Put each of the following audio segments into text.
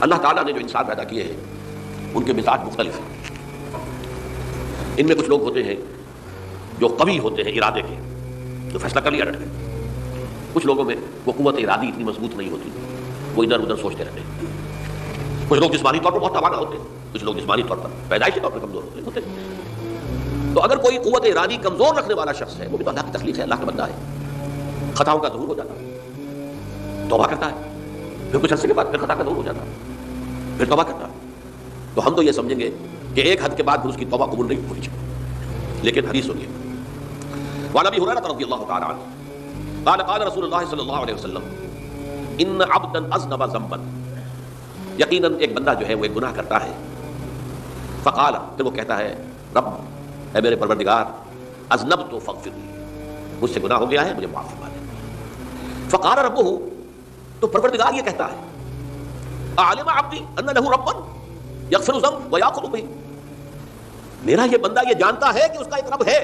اللہ تعالیٰ نے جو انسان پیدا کیے ہیں ان کے مزاج مختلف ہیں. ان میں کچھ لوگ ہوتے ہیں جو قوی ہوتے ہیں ارادے کے، جو فیصلہ کر لیا ڈٹ گئے. کچھ لوگوں میں وہ قوت ارادی اتنی مضبوط نہیں ہوتی، وہ ادھر ادھر سوچتے رہتے ہیں. کچھ لوگ جسمانی طور پر بہت توانا ہوتے ہیں، کچھ لوگ جسمانی طور پر پیدائشی طور پر کمزور ہوتے ہیں. تو اگر کوئی قوت ارادی کمزور رکھنے والا شخص ہے، وہ بھی تو اللہ کی تخلیق ہے، اللہ کا بندہ ہے، خطاؤں کا ظہور ہو جاتا ہے، توبہ کرتا ہے، پھر کچھ عرصے کے بعد پھر خطا کا ظہور ہو جاتا ہے، پھر توبہ کرتا ہے. تو ہم تو یہ سمجھیں گے کہ ایک حد کے بعد پھر اس کی توبہ قبول نہیں ہونی چاہیے. لیکن حدیث سنیے. وعن ابی ہریرہ رضی اللہ تعالی عنہ قال قال رسول اللہ صلی اللہ علیہ وسلم ان عبدا اذنب ذنبا، یقیناً ایک بندہ جو ہے وہ ایک گناہ کرتا ہے. فقال، پھر وہ کہتا ہے رب، اے میرے پروردگار، اذنبت فاغفر لی، مجھ سے گناہ ہو گیا ہے، مجھے معاف فرما دے. فقال ربہ، تو پروردگار یہ کہتا ہے اعلم عبدی ان لہ ربا یغفر الذنب ویأخذ بہ، میرا یہ بندہ یہ جانتا ہے کہ اس کا ایک رب ہے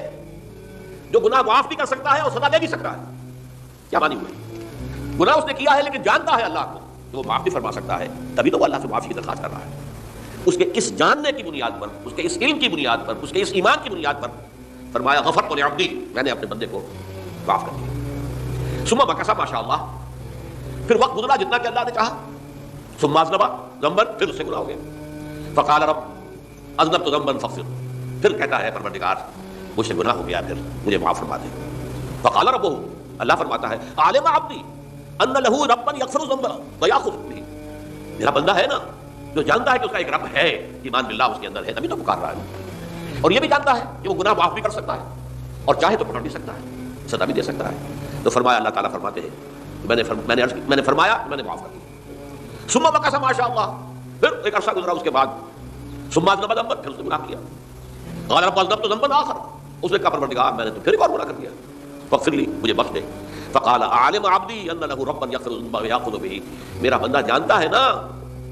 جو گناہ معاف بھی کر سکتا ہے اور سزا دے بھی سکتا ہے. کیا مانی ہوئی؟ گناہ اس نے کیا ہے لیکن جانتا ہے اللہ کو کہ وہ معاف بھی فرما سکتا ہے، تبھی تو وہ اللہ سے معافی کی درخواست کر رہا ہے. اس کے اس جاننے کی بنیاد پر، اس کے اس علم کی بنیاد پر، اس کے اس ایمان کی بنیاد پر فرمایا غفرت لعبدی، میں نے اپنے بندے کو معاف کر دیا. ثم مکث ما شاء اللہ، پھر وقت گزرا جتنا کہ اللہ نے چاہا. ثم اذنب ذنبا، پھر اس سے گناہ ہو گیا. فقال رب اذنبت ذنبا فاغفر، پھر کہتا ہے پروردگار مجھ سے گناہ ہو گیا، پھر مجھے معاف فرما دے. فقال ربہ، اللہ فرماتا ہے عالم عبدی ان لہ ربا یغفر الذنب ویأخذ بہ، میرا بندہ ہے نا جو جانتا ہے کہ اس کا ایک رب ہے، ایمان باللہ اس کے اندر ہے، تبھی تو پکار رہا ہے. اور یہ بھی جانتا ہے کہ وہ گناہ معاف بھی کر سکتا ہے اور چاہے تو پکڑ بھی سکتا ہے، سزا بھی دے سکتا ہے. تو فرمایا، اللہ تعالیٰ فرماتے ہیں میں نے فرمایا میں نے معاف کر دیا. ثم مکث ما شاء اللہ، پھر ایک عرصہ گزرا اس کے بعد. ثم اذنب ذنبا، پھر اس نے گناہ کیا. قال رب اذنبت ذنبا آخر، اس نے کہا پروردگار میں نے تو پھر ایک اور گناہ کر دیا، فاغفر لی، مجھے بخش دے. فقال اعلم عبدی ان لہ ربا یغفر الذنب ویأخذ بہ، میرا بندہ جانتا ہے نا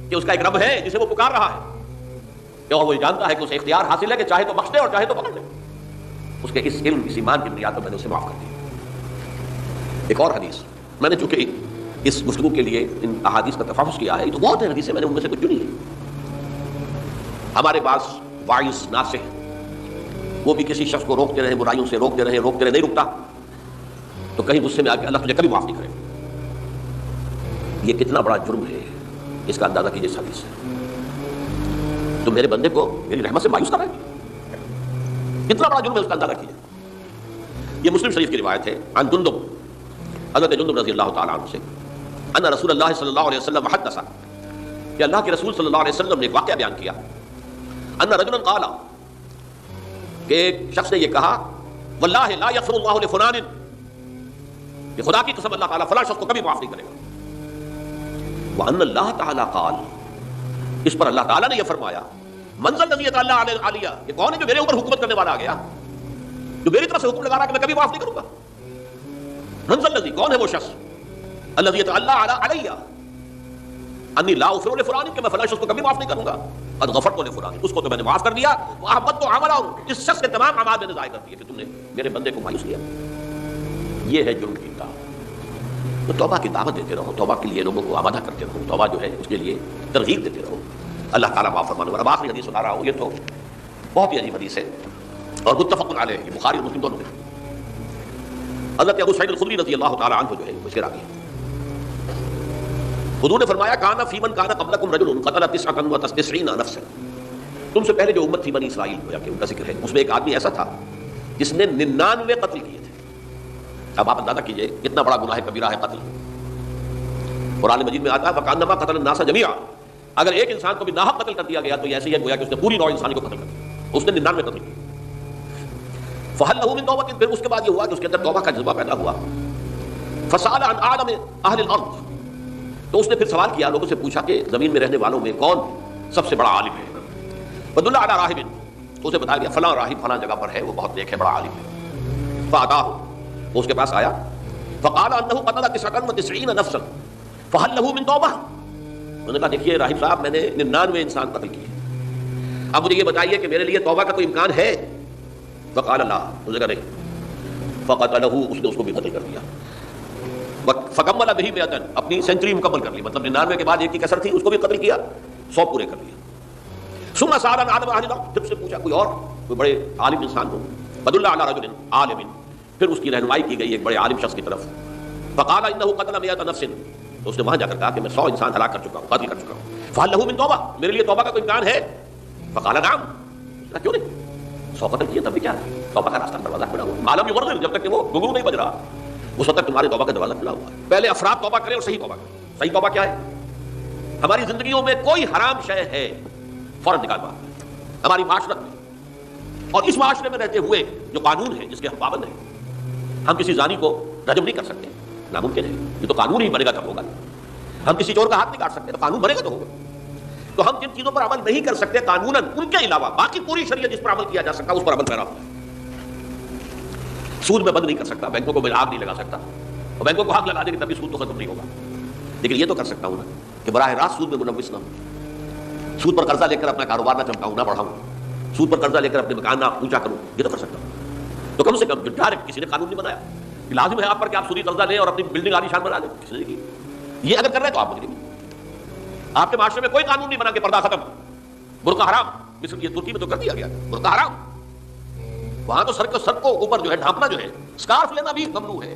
کہ اس کا ایک رب ہے جسے وہ پکار رہا ہے، اور وہ جانتا ہے کہ اسے اختیار حاصل ہے کہ چاہے تو بخش دے اور چاہے تو پکڑ لے. اس کے اس علم، اس ایمان کی بنیاد پر میں نے اسے معاف کر دیا. ایک اور حدیث، میں نے چونکہ اس گفتگو کے لیے ان احادیث کا تفحص کیا ہے، یہ تو بہت ہے حدیثیں، میں نے ان میں سے کچھ چنی ہے. ہمارے پاس واعظ ناصح، وہ بھی کسی شخص کو روکتے رہے، برائیوں سے روکتے رہے نہیں رکتا، تو کہیں غصے میں آ کے اللہ تجھے کبھی معاف نہیں کرے. یہ کتنا بڑا جرم ہے، اس کا اندازہ کیجیے. اس حدیث سے تو میرے بندے کو میری رحمت سے مایوس کر رہے ہیں، کتنا بڑا جرم ہے، اس کا اندازہ کیجیے. یہ مسلم شریف کی روایت ہے عن جندب، حضرت جندب رضی اللہ تعالیٰ عنہ سے، ان رسول اللہ صلی اللہ علیہ وسلم حدث، کہ اللہ کے رسول صلی اللہ علیہ وسلم نے ایک واقعہ بیان کیا. ان رجلا قال، کہ ایک شخص نے یہ کہا واللہ لا یغفر اللہ لفلان، کہ خدا کی قسم اللہ تعالیٰ فلاں شخص کو کبھی معاف نہیں کرے گا. وان اللہ تعالیٰ قال، اس پر اللہ تعالیٰ نے یہ فرمایا من ذا الذی یتعالی علیہ، یہ کون ہے جو میرے اوپر حکومت کرنے والا آ گیا، جو میری طرف سے حکم لگا رہا کہ میں کبھی معاف نہیں کروں گا. من ذا الذی، کون ہے وہ شخص، الذی یتعالی علیہ انی لا اغفر لفلان، کہ میں فلاں شخص کو کبھی معاف نہیں کروں گا. قد غفرت لفلان، اس کو تو میں نے معاف کر دیا. واحبطت عملہ، اس شخص کے تمام اعمال میں نے ضائع کر دیے کہ تم نے میرے بندے کو مایوس کیا. یہ ہے جرم کی دعوت. تو توبہ کی دعوت دیتے رہو، توبہ کے لیے لوگوں کو آمادہ کرتے رہو، توبہ جو ہے اس کے لیے ترغیب دیتے رہو. اللہ تعالیٰ معاف فرمانے والا. اب آخری حدیث سنا رہا ہوں، یہ تو بہت ہی عجیب حدیث ہے اور متفق علیہ، بخاری اور مسلم دونوں میں. حضرت ابو سعید الخدری رضی اللہ تعالیٰ عنہ جو ہے اس کے راوی ہیں. حضور نے فرمایا کان فی من کان قبلکم رجل قتل 99 نفسا، تم سے پہلے جو امت تھی بنی اسرائیل، گویا کہ ان کا ذکر ہے، اس میں ایک آدمی ایسا تھا جس نے 99 قتل کیے تھے. اب آپ اندازہ کیجئے کتنا بڑا گناہ کبیرہ ہے قتل. قرآن مجید میں آتا ہے فکانما قتل الناس جميعا، اگر ایک انسان کو بھی ناحق قتل کر دیا گیا تو یہ ایسے ہی ہے گویا کہ اس نے پوری نوع انسانی کو قتل کر دیا. اس نے 99 قتل کیے. فهل له من توبہ، پھر اس کے بعد یہ ہوا کہ اس کے اندر توبہ کا جذبہ پیدا ہوا. فسأل عن اعلم اہل الارض، تو اس نے پھر سوال کیا، لوگوں سے پوچھا کہ زمین میں رہنے والوں میں کون سب سے بڑا عالم ہے. فدل علی راہب، تو اسے بتایا گیا فلاں راہب فلاں جگہ پر ہے، وہ بہت نیک ہے، بڑا عالم ہے. فاتاه، وہ اس کے پاس آیا. فقال انه قتل 99 نفسا فهل له من توبہ، انہوں نے کہا دیکھیے راہب صاحب میں نے 99 انسان قتل کیے، اب مجھے یہ بتائیے کہ میرے لیے توبہ کا کوئی امکان ہے. فقال لا، اس نے کہا نہیں. فقتله، اس نے اس کو بھی قتل کر دیا. فکمل بہ مئتن، اپنی سینچری مکمل کر لی، مطلب 99 کے بعد ایک کی کسر تھی، اس کو بھی قتل کیا، 100 پورے کر لیے. ثم سأل عن عالم اہل الارض، جب سے پوچھا کوئی اور کوئی بڑے عالم انسان ہو. فدل علی رجل عالم، پھر اس کی رہنمائی کی گئی ایک بڑے عالم شخص کی طرف. فقال انه قتل 100 نفس، تو اس نے وہاں جا کر کہا کہ میں 100 انسان ہلاک کر چکا ہوں، قتل کر چکا ہوں. فهل له من توبہ، میرے لیے توبہ کا کوئی امکان ہے؟ فقال نعم، کیوں نہیں، 100 قتل کیے تب بھی کیا ہے، توبہ کا راستہ دروازہ کھلا ہوا ہے. معلوم یغرر، جب تک کہ وہ گھنگرو نہیں بج رہا اس وقت تک تمہارے توبہ کا دروازہ کھلا ہوا ہے. پہلے افراد توبہ کریں اور صحیح توبہ کریں. صحیح توبہ کیا ہے؟ ہماری زندگیوں میں کوئی حرام شے ہے فوراً نکال باہر. ہماری معاشرت میں اور اس معاشرے میں رہتے ہوئے جو قانون ہے جس کے ہم پابند ہیں، ہم کسی زانی کو رجم نہیں کر سکتے، ناممکن ہے، یہ تو قانون ہی بنے گا تب ہوگا. ہم کسی چور کا ہاتھ نہیں کاٹ سکتے، تو قانون بنے گا تو ہوگا. تو ہم جن چیزوں پر عمل نہیں کر سکتے قانوناً، ان کے علاوہ باقی پوری شریعت جس پر عمل کیا جا سکتا اس پر عمل پیرا ہوا ہے. سود میں بند نہیں کر سکتا، بینکوں کو میں آگ نہیں لگا سکتا، اور بینکوں کو آگ لگا دے گی تبھی سود تو ختم نہیں ہوگا. لیکن یہ تو کر سکتا ہوں نا کہ براہ راست سود میں ملوث نہ ہوں، سود پر قرضہ لے کر اپنا کاروبار نہ چمکاؤں، نہ بڑھاؤں، سود پر قرضہ لے کر اپنے مکان نہ اونچا کروں، یہ تو کر سکتا ہوں. تو کم سے کم ڈائریکٹ کسی نے قانون نہیں بنایا کہ لازم ہے آپ پر کہ آپ سودی قرضہ لیں اور اپنی بلڈنگ عالی شان بنا لیں، کسی نے کی. یہ اگر کر رہے ہیں تو آپ مجرم ہیں. آپ کے معاشرے میں کوئی قانون نہیں بنا کہ پردہ ختم، برقع حرام. مثل یہ ترکی میں تو کر دیا گیا برقع حرام، وہاں تو سر کو اوپر جو ہے ڈھانپنا جو ہے، اسکارف لینا بھی ممنوع ہے.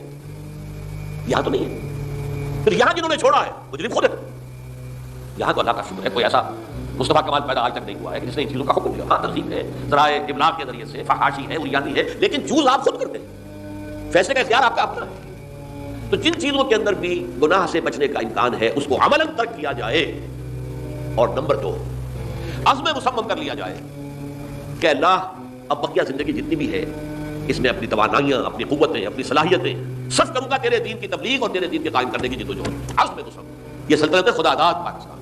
یہاں تو نہیں ہے. پھر یہاں جنہوں نے چھوڑا ہے مجرم خود ہے. یہاں تو اللہ کا شکر ہے کوئی ایسا مصطفیٰ کمال پیدا آج تک نہیں ہوا ہے کہ جس نے ان چیزوں کا حکم دیا. ہاں ترغیب ہے، ذرائع ابلاغ کے ذریعے سے، فحاشی ہے، اریانی ہے، لیکن چوز آپ خود کرتے ہیں، فیصلے کا اختیار آپ کا اپنا ہے. تو جن چیزوں کے اندر بھی گناہ سے بچنے کا امکان ہے اس کو عملاً ترک کیا جائے. اور نمبر 2، عزم مصمم کر لیا جائے کہ اللہ اب بقیہ زندگی جتنی بھی ہے اس میں اپنی توانائیاں، اپنی قوتیں، اپنی صلاحیتیں صرف کروں گا تیرے دین کی تبلیغ اور تیرے دین کے قائم کرنے کی جدوجہد. عزم مصمم، یہ سلطنت خدا داد پاکستان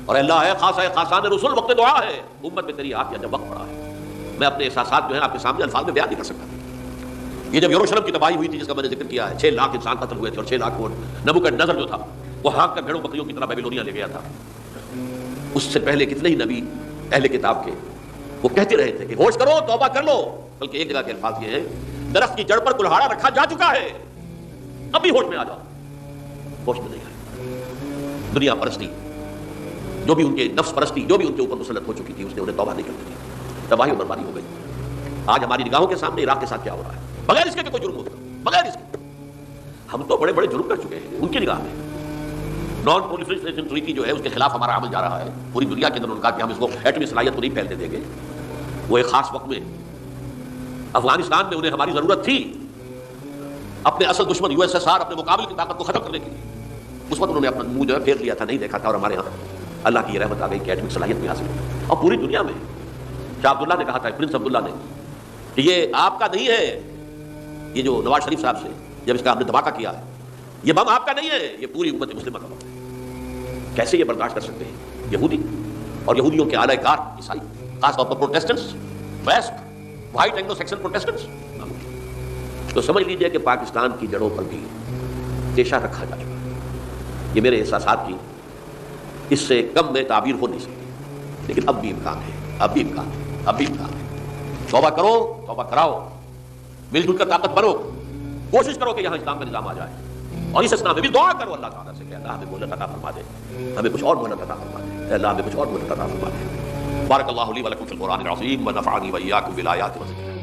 اور اللہ ہے خاصان رسول، وقت دعا ہے، امت میں تیری آت یا جب وقت پڑا ہے. میں اپنے احساسات جو ہیں آپ کے سامنے الفاظ میں بیان نہیں کر سکتا. یہ جب یروشلم کی تباہی ہوئی تھی جس کا میں نے ذکر کیا ہے، 6 لاکھ انسان قتل ہوئے تھے اور 6 لاکھ ووٹ نبوکدنضر جو تھا وہ ہانک کر بھیڑوں بکریوں کی طرح بیبیلونیا لے گیا تھا. اس سے پہلے کتنے ہی نبی اہل کتاب کے وہ کہتے رہے تھے کہ ہوش کرو، توبہ کر لو. بلکہ ایک جگہ کے الفاظ یہ ہیں، درخت کی جڑ پر کلہاڑا رکھا جا چکا ہے، اب بھی ہوش میں آ جاؤ. ہوش میں نہیں آئے. دنیا پرستی جو بھی ان کے نفس پرستی جو بھی ان کے اوپر مسلط ہو چکی تھی اس نے انہیں توبہ نہیں کرنے دی، تباہی و بربادی ہو گئی. آج ہماری نگاہوں کے سامنے عراق کے ساتھ کیا ہو رہا ہے، بغیر اس کے کہ کوئی جرم ہوتا، بغیر اس کے. ہم تو بڑے بڑے جرم کر چکے ہیں ان کی نگاہ میں. نان پرولیفریشن ٹریٹی جو ہے اس کے خلاف ہمارا عمل جا رہا ہے پوری دنیا کے اندر. ان کا کہ ہم اس کو ایٹمی صلاحیت کو نہیں پھیلنے دیں گے. وہ ایک خاص وقت میں افغانستان میں انہیں ہماری ضرورت تھی اپنے اصل دشمن USSR اپنے مقابل کی طاقت کو ختم کرنے کے لیے. اس وقت انہوں نے اپنا منہ جو ہے پھیر لیا تھا، نہیں دیکھا تھا. اور ہمارے یہاں اللہ کی یہ رحمت آ گئی کہ ایٹمی صلاحیت میں حاصل ہوئی. اور پوری دنیا میں شاہ عبداللہ نے کہا تھا، پرنس عبداللہ نے، کہ یہ آپ کا نہیں ہے. یہ جو نواز شریف صاحب سے جب اس کا ہم نے دھماکہ کیا ہے، یہ بم آپ کا نہیں ہے، یہ پوری امت مسلمہ کا بم ہے. کیسے یہ برداشت کر سکتے ہیں یہودی اور یہودیوں کے اعلی کار عیسائی، خاص طور پر Protestants, west white Anglo Saxon Protestants. تو سمجھ لیجئے کہ پاکستان کی جڑوں پر بھی تیشہ رکھا جا چکا ہے. یہ میرے احساسات کی اس سے کم میں تعبیر ہو نہیں سکتی. لیکن اب بھی امکان ہے، اب بھی امکان ہے، اب بھی امکان ہے. توبہ کرو، توبہ کراؤ، مل جل کر طاقت بنو، کوشش کرو کہ یہاں اسلام کا نظام آ جائے. اور اس اسلام میں بھی دعا کرو اللہ تعالیٰ سے کہ اللہ ہمیں مہلت عطا فرما دے، ہمیں کچھ اور مہلت عطا فرما دے، اللہ ہمیں کچھ اور مہلت عطا فرما دے. بارک اللہ لی ولکم فی القرآن العظیم ونفعنی وإیاکم بالآیات و ذکر